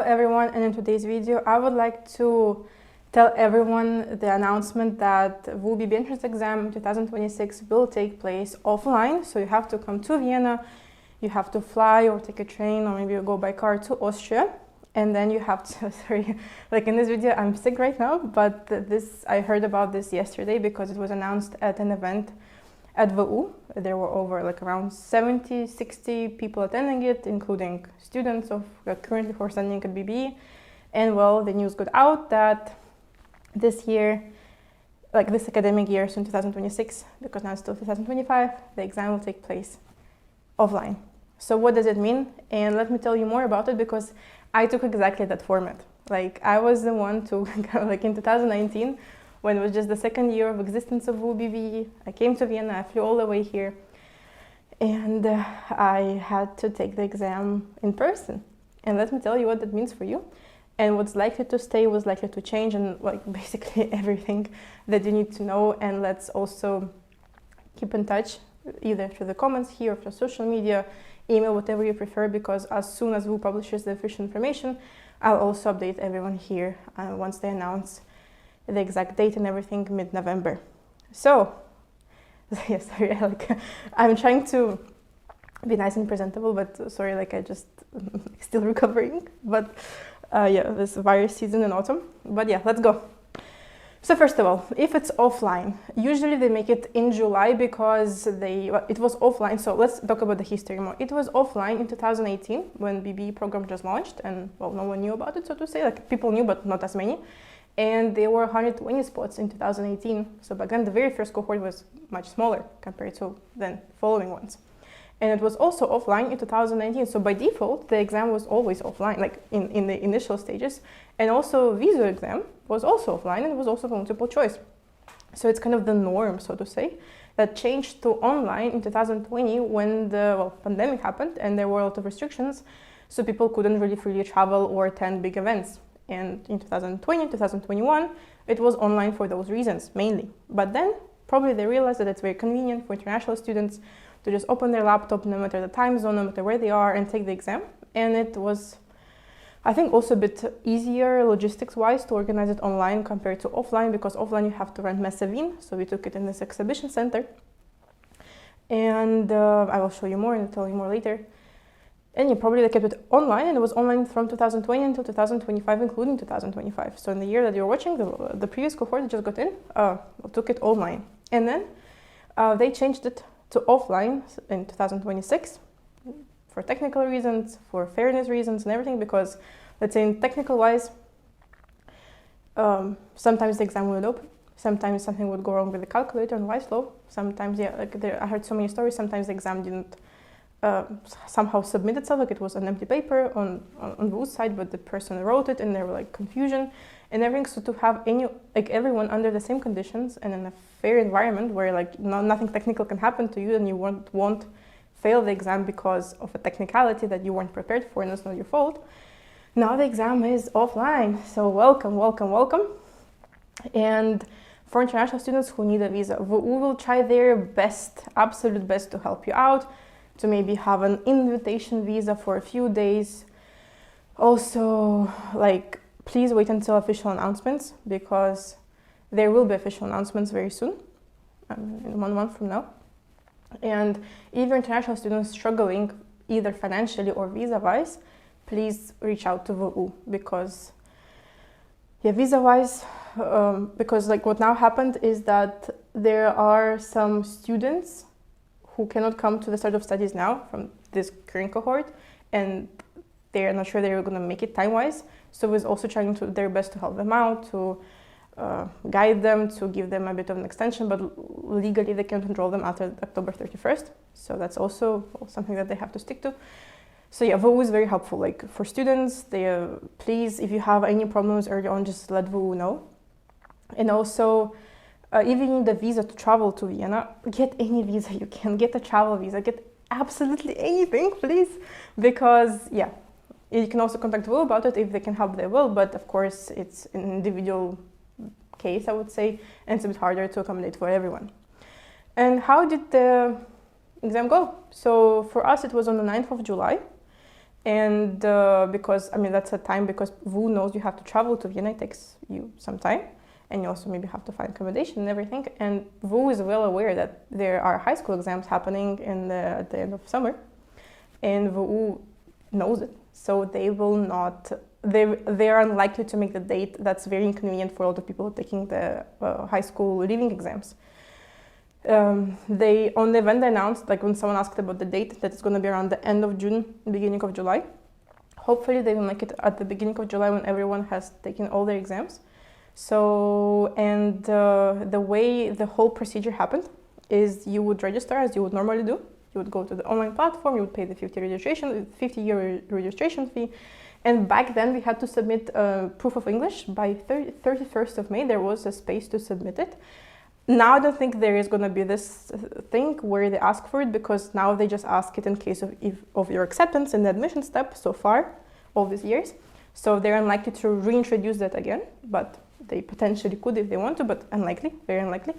everyone, and in today's video I would like to tell everyone the announcement that WU BBE entrance exam 2026 will take place offline. So you have to come to Vienna, you have to fly or take a train, or maybe you go by car to Austria, and then you have to, sorry, like in this video I'm sick right now, but I heard about this yesterday because it was announced at an event at WU. There were over around 60 people attending it, including students of currently who are studying at BBE. And well, the news got out that this year, this academic year, so in 2026, because now it's still 2025, the exam will take place offline. So what does it mean? And let me tell you more about it, because I took exactly that format. I was the one to, in 2019, when it was just the second year of existence of WU BBE, I came to Vienna, I flew all the way here, and I had to take the exam in person. And let me tell you what that means for you. And what's likely to stay, what's likely to change, and basically everything that you need to know. And let's also keep in touch, either through the comments here, or through social media, email, whatever you prefer, because as soon as WU publishes the official information, I'll also update everyone here once they announce the exact date and everything mid-November. So, yes, sorry, I'm trying to be nice and presentable, but sorry, I just still recovering. But yeah, this virus season in autumn. But yeah, let's go. So first of all, if it's offline, usually they make it in July because it was offline. So let's talk about the history more. It was offline in 2018 when BBE program just launched, and well, no one knew about it, so to say. People knew, but not as many. And there were 120 spots in 2018. So back then, the very first cohort was much smaller compared to then following ones. And it was also offline in 2019. So by default, the exam was always offline, in the initial stages. And also visa exam was also offline, and it was also multiple choice. So it's kind of the norm, so to say, that changed to online in 2020 when the pandemic happened and there were a lot of restrictions. So people couldn't really freely travel or attend big events. And in 2020, 2021, it was online for those reasons, mainly. But then, probably they realized that it's very convenient for international students to just open their laptop, no matter the time zone, no matter where they are, and take the exam. And it was, I think, also a bit easier logistics-wise to organize it online compared to offline, because offline you have to rent Messevin, so we took it in this exhibition center. And I will show you more and tell you more later. And you probably kept it online, and it was online from 2020 until 2025, including 2025. So in the year that you're watching, the previous cohort that just got in, took it online. And then they changed it to offline in 2026 for technical reasons, for fairness reasons and everything, because let's say in technical wise, sometimes the exam would open, sometimes something would go wrong with the calculator and vice flow. Sometimes, yeah, I heard so many stories, sometimes the exam didn't somehow submit itself, it was an empty paper on WU's side, but the person wrote it and there were confusion and everything. So to have everyone under the same conditions and in a fair environment where nothing technical can happen to you and you won't fail the exam because of a technicality that you weren't prepared for and it's not your fault. Now the exam is offline, so welcome, welcome, welcome. And for international students who need a visa, WU will try their best, absolute best, to help you out, to maybe have an invitation visa for a few days. Also, please wait until official announcements, because there will be official announcements very soon, in 1 month from now. And if you're international students struggling either financially or visa-wise, please reach out to WU, because visa-wise, because what now happened is that there are some students who cannot come to the start of studies now from this current cohort, and they're not sure they're going to make it time-wise. So we're also trying to their best to help them out, to guide them, to give them a bit of an extension, but legally they can't enroll them after October 31st. So that's also something that they have to stick to. So yeah, WU is very helpful. For students, please, if you have any problems early on, just let WU know. And also, if you need a visa to travel to Vienna, get any visa you can. Get a travel visa, get absolutely anything, please. Because, yeah, you can also contact WU about it. If they can help, they will. But of course, it's an individual case, I would say, and it's a bit harder to accommodate for everyone. And how did the exam go? So for us, it was on the 9th of July. And because, I mean, that's a time because WU knows you have to travel to Vienna, it takes you some time. And you also maybe have to find accommodation and everything. And WU is well aware that there are high school exams happening at the end of summer. And WU knows it. So they will not, they are unlikely to make the date that's very inconvenient for all the people taking the high school leaving exams. They, on the event they announced, like when someone asked about the date, that it's going to be around the end of June, beginning of July. Hopefully they will make it at the beginning of July when everyone has taken all their exams. So, and the way the whole procedure happened is you would register as you would normally do. You would go to the online platform, you would pay the 50-year registration fee. And back then we had to submit proof of English. By 31st of May, there was a space to submit it. Now I don't think there is going to be this thing where they ask for it, because now they just ask it in case of your acceptance in the admission step so far, all these years. So they're unlikely to reintroduce that again, but they potentially could if they want to, but unlikely, very unlikely.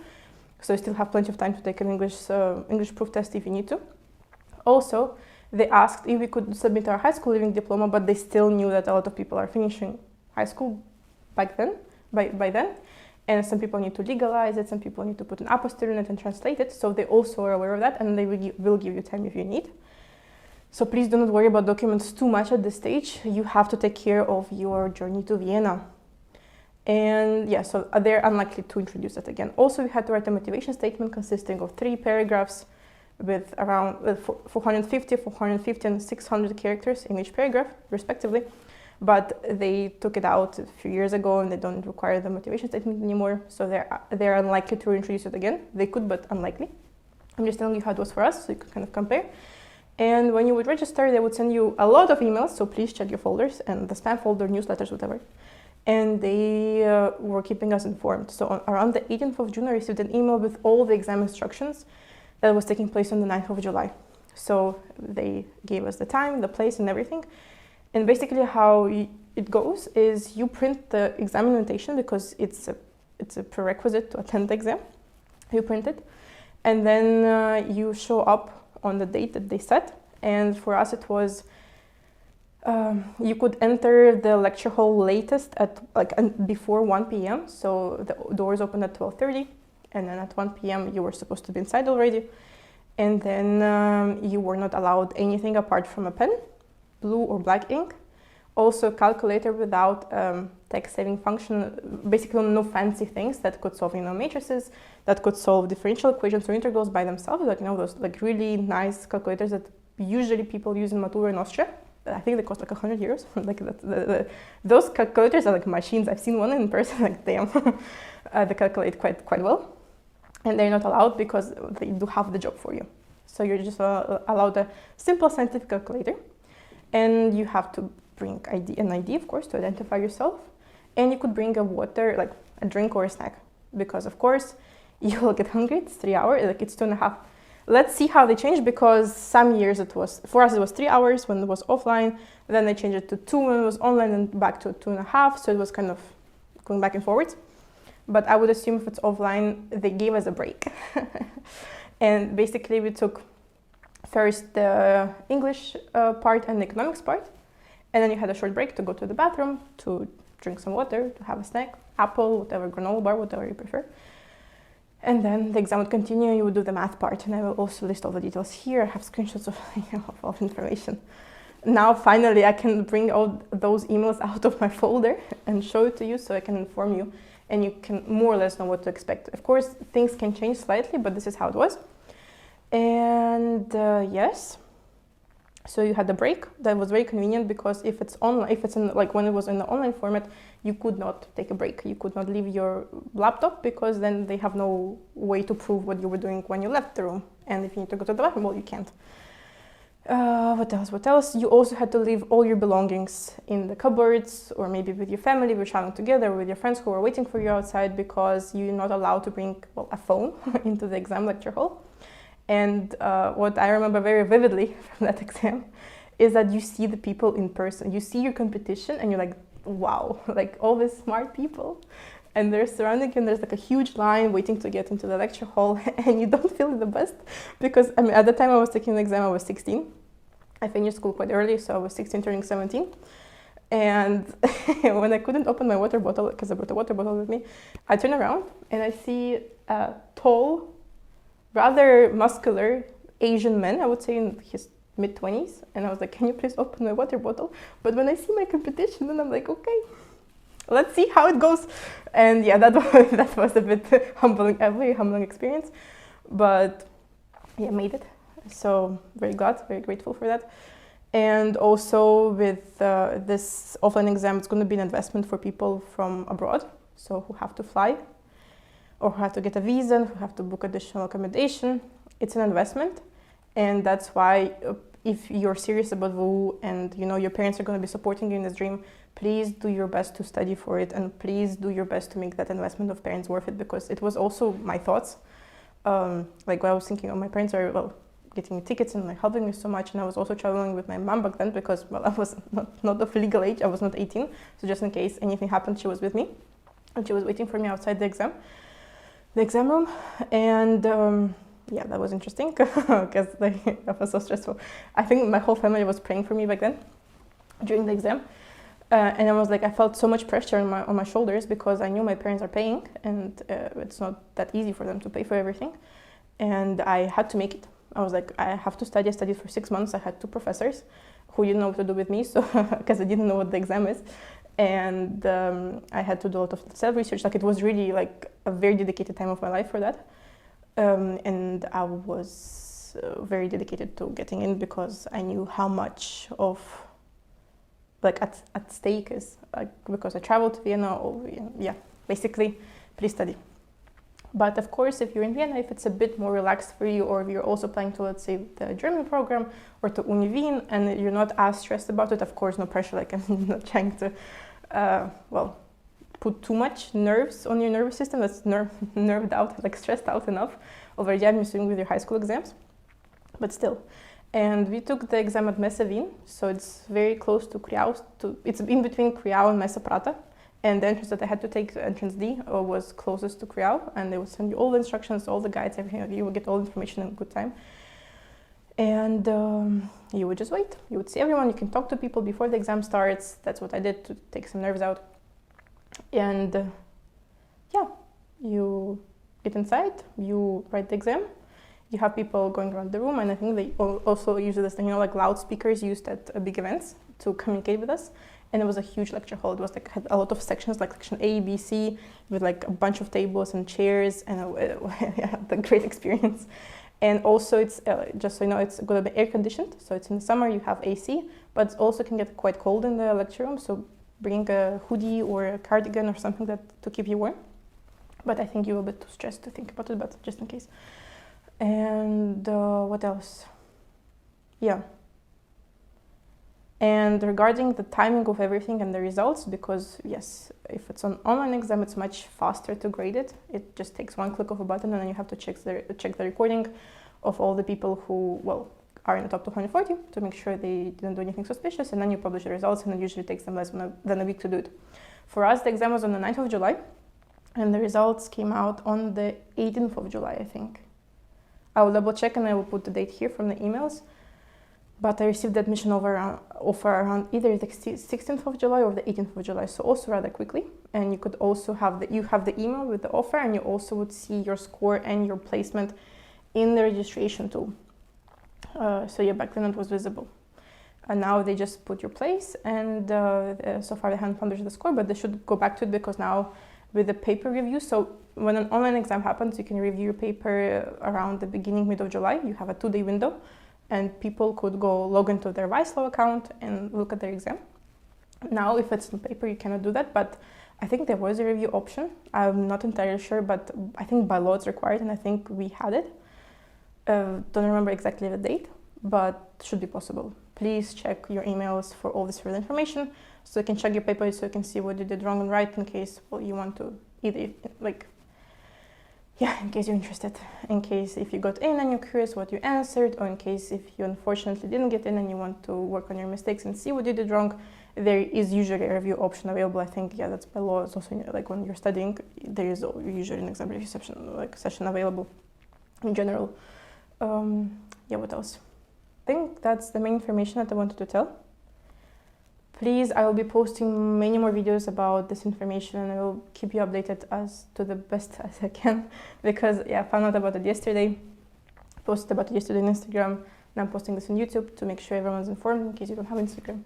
So you still have plenty of time to take an English proof test if you need to. Also, they asked if we could submit our high school leaving diploma, but they still knew that a lot of people are finishing high school back then, by then. And some people need to legalize it, some people need to put an apostille in it and translate it. So they also are aware of that, and they will give you time if you need. So please do not worry about documents too much at this stage. You have to take care of your journey to Vienna. And yeah, so they're unlikely to introduce that again. Also, we had to write a motivation statement consisting of 3 paragraphs with around 450 and 600 characters in each paragraph, respectively. But they took it out a few years ago and they don't require the motivation statement anymore. So they're unlikely to reintroduce it again. They could, but unlikely. I'm just telling you how it was for us, so you could kind of compare. And when you would register, they would send you a lot of emails, so please check your folders and the spam folder, newsletters, whatever. And they were keeping us informed. So around the 18th of June, I received an email with all the exam instructions that was taking place on the 9th of July. So they gave us the time, the place, and everything. And basically how it goes is you print the exam invitation, because it's a prerequisite to attend the exam. You print it, and then you show up on the date that they set. And for us, it was you could enter the lecture hall latest at before 1 p.m. So the doors opened at 12:30, and then at 1 p.m. you were supposed to be inside already. And then you were not allowed anything apart from a pen, blue or black ink. Also, calculator without text-saving function. Basically, no fancy things that could solve, matrices, that could solve differential equations or integrals by themselves. Those really nice calculators that usually people use in Matura in Austria. I think they cost 100 euros. Those calculators are like machines. I've seen one in person. Damn, they calculate quite well, and they're not allowed because they do half the job for you. So you're just allowed a simple scientific calculator, and you have to bring an ID, of course, to identify yourself. And you could bring a water, like a drink or a snack, because of course you will get hungry. It's 3 hours, it's 2.5. Let's see how they change, because some years for us it was 3 hours when it was offline, then they changed it to 2 when it was online, and back to 2.5. So it was kind of going back and forwards. But I would assume if it's offline, they gave us a break. And basically we took first the English part and the economics part. And then you had a short break to go to the bathroom, to drink some water, to have a snack, apple, whatever, granola bar, whatever you prefer. And then the exam would continue, you would do the math part, and I will also list all the details here. I have screenshots of all information. Now, finally, I can bring all those emails out of my folder and show it to you, so I can inform you, and you can more or less know what to expect. Of course, things can change slightly, but this is how it was. And yes. So you had the break. That was very convenient, because if it's online, when it was in the online format, you could not take a break. You could not leave your laptop, because then they have no way to prove what you were doing when you left the room. And if you need to go to the bathroom, well, you can't. What else? You also had to leave all your belongings in the cupboards, or maybe with your family if you're traveling together, or with your friends who are waiting for you outside, because you're not allowed to bring a phone into the exam lecture hall. And what I remember very vividly from that exam is that you see the people in person. You see your competition and you're like, wow, all these smart people. And they're surrounding you, and there's a huge line waiting to get into the lecture hall, and you don't feel the best, because at the time I was taking the exam, I was 16. I finished school quite early, so I was 16 turning 17. And when I couldn't open my water bottle, because I brought a water bottle with me, I turn around and I see a tall, rather muscular Asian man, I would say in his mid-20s. And I was like, can you please open my water bottle? But when I see my competition, then I'm like, okay, let's see how it goes. And yeah, that was a bit humbling, a very humbling experience. But yeah, made it. So very glad, very grateful for that. And also with this offline exam, it's going to be an investment for people from abroad, so who have to fly or who have to get a visa, who have to book additional accommodation. It's an investment, and that's why if you're serious about WU and you know your parents are going to be supporting you in this dream, please do your best to study for it, and please do your best to make that investment of parents worth it, because it was also my thoughts. Like I was thinking, oh, my parents are, well, getting me tickets and like helping me so much, and I was also traveling with my mom back then because, well, I was not of legal age, I was not 18, so just in case anything happened, she was with me, and she was waiting for me outside the exam room. And yeah, that was interesting because like, that was so stressful. I think my whole family was praying for me back then during the exam, and I was like, I felt so much pressure on my shoulders because I knew my parents are paying, and it's not that easy for them to pay for everything, and I had to make it. I was like, I have to study. I studied for 6 months. I had 2 professors who didn't know what to do with me, so because I didn't know what the exam is. And I had to do a lot of self-research. Like, it was really like a very dedicated time of my life for that. And I was very dedicated to getting in because I knew how much of like at stake is, like, because I traveled to Vienna. Or, yeah, basically, please study. But of course, if you're in Vienna, if it's a bit more relaxed for you, or if you're also planning to, let's say, the German program or to Uni Wien, and you're not as stressed about it, of course, no pressure, like I'm not trying to, well, put too much nerves on your nervous system that's nerved out, like stressed out enough already, I'm assuming, with your high school exams, but still. And we took the exam at Messe Wien, so it's very close to Creau, it's in between Creau and Messe Prata. And the entrance that I had to take, entrance D, was closest to Creau, and they would send you all the instructions, all the guides, everything. You would get all the information in a good time. And you would just wait. You would see everyone. You can talk to people before the exam starts. That's what I did to take some nerves out. And yeah, you get inside, you write the exam. You have people going around the room, and I think they also use this thing, you know, like loudspeakers used at big events to communicate with us. And it was a huge lecture hall. It was like, had a lot of sections, like section A, B, C, with like a bunch of tables and chairs, and yeah, a great experience. And also, it's just so you know, it's going to be air conditioned. So it's in the summer, you have AC, but it also can get quite cold in the lecture room. So bring a hoodie or a cardigan or something to keep you warm. But I think you're a bit too stressed to think about it, but just in case. And what else? Yeah. And regarding the timing of everything and the results, because yes, if it's an online exam, it's much faster to grade it. It just takes one click of a button, and then you have to check the recording of all the people who, well, are in the top 240 to make sure they didn't do anything suspicious, and then you publish the results, and it usually takes them less than a week to do it. For us, the exam was on the 9th of July, and the results came out on the 18th of July, I think. I will double check, and I will put the date here from the emails. But I received the admission offer around either the 16th of July or the 18th of July, so also rather quickly. And you could also have the email with the offer, and you also would see your score and your placement in the registration tool. So yeah, back then it was visible. And now they just put your place, and so far they haven't published the score, but they should go back to it, because now with the paper review, so when an online exam happens, you can review your paper around the beginning, mid of July. You have a 2-day window. And people could go log into their Weislau account and look at their exam. Now, if it's on paper, you cannot do that, but I think there was a review option. I'm not entirely sure, but I think by law it's required, and I think we had it. Don't remember exactly the date, but it should be possible. Please check your emails for all this further information, so you can check your paper, so you can see what you did wrong and right, in case, well, you want to either, like, yeah, in case you're interested, in case if you got in and you're curious what you answered, or in case if you unfortunately didn't get in and you want to work on your mistakes and see what you did wrong, there is usually a review option available. I think, yeah, that's by law. It's also, like, when you're studying, there is usually an exam review session available in general. Yeah, what else? think that's the main information that I wanted to tell. Please, I will be posting many more videos about this information, and I will keep you updated as to the best as I can, because yeah, I found out about it yesterday, posted about it yesterday on Instagram, and I'm posting this on YouTube to make sure everyone's informed in case you don't have Instagram.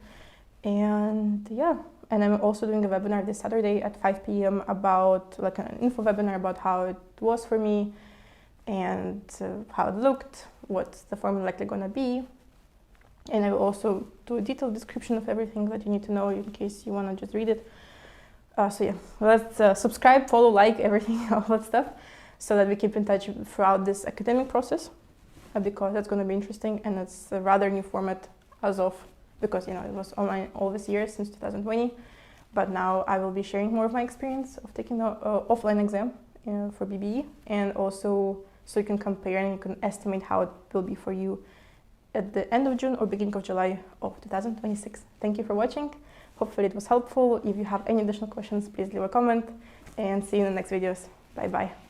And yeah, and I'm also doing a webinar this Saturday at 5 p.m. about like an info webinar about how it was for me and how it looked, what's the formula likely gonna be. And I will also do a detailed description of everything that you need to know in case you want to just read it. So yeah, let's subscribe, follow, like, everything, all that stuff, so that we keep in touch throughout this academic process, because that's going to be interesting, and it's a rather new format as of, because, you know, it was online all this year since 2020, but now I will be sharing more of my experience of taking the offline exam for BBE, and also so you can compare and you can estimate how it will be for you at the end of June or beginning of July of 2026. Thank you for watching. Hopefully it was helpful. If you have any additional questions, please leave a comment, and see you in the next videos. Bye bye.